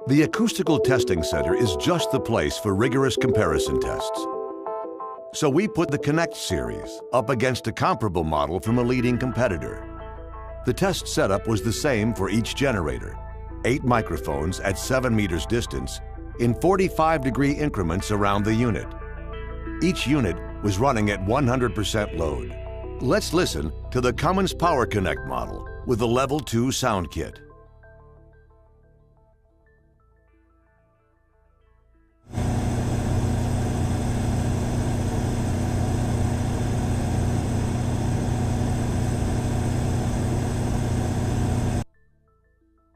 The Acoustical Testing Center is just the place for rigorous comparison tests. So we put the Connect series up against a comparable model from a leading competitor. The test setup was the same for each generator: 8 microphones at 7 meters distance in 45-degree increments around the unit. Each unit was running at 100% load. Let's listen to the Cummins Power Connect model with the Level 2 sound kit.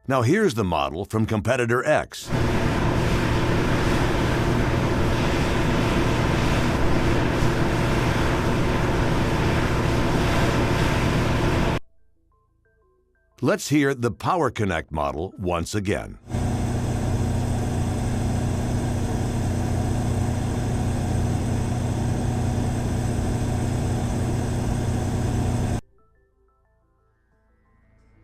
Now here's the model from competitor X. Let's hear the Power Connect model once again.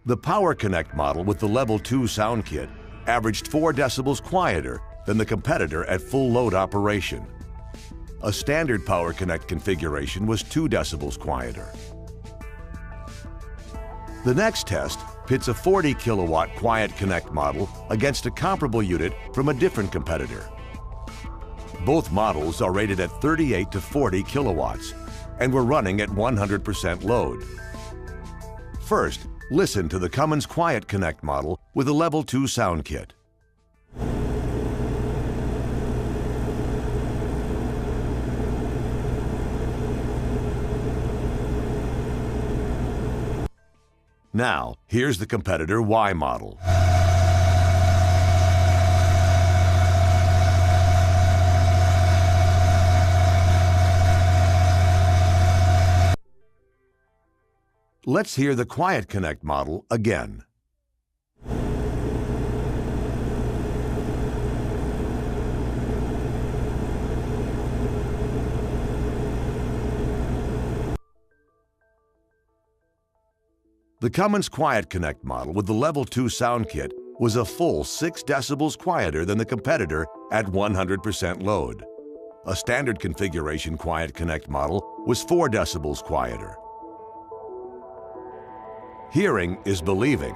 The Power Connect model with the Level 2 sound kit averaged 4 decibels quieter than the competitor at full load operation. A standard Power Connect configuration was 2 decibels quieter. The next test pits a 40 kilowatt Quiet Connect model against a comparable unit from a different competitor. Both models are rated at 38 to 40 kilowatts and were running at 100% load. First, listen to the Cummins Quiet Connect model with a Level 2 sound kit. Now, here's the competitor Y model. Let's hear the Quiet Connect model again. The Cummins Quiet Connect model with the Level 2 sound kit was a full 6 decibels quieter than the competitor at 100% load. A standard configuration Quiet Connect model was 4 decibels quieter. Hearing is believing.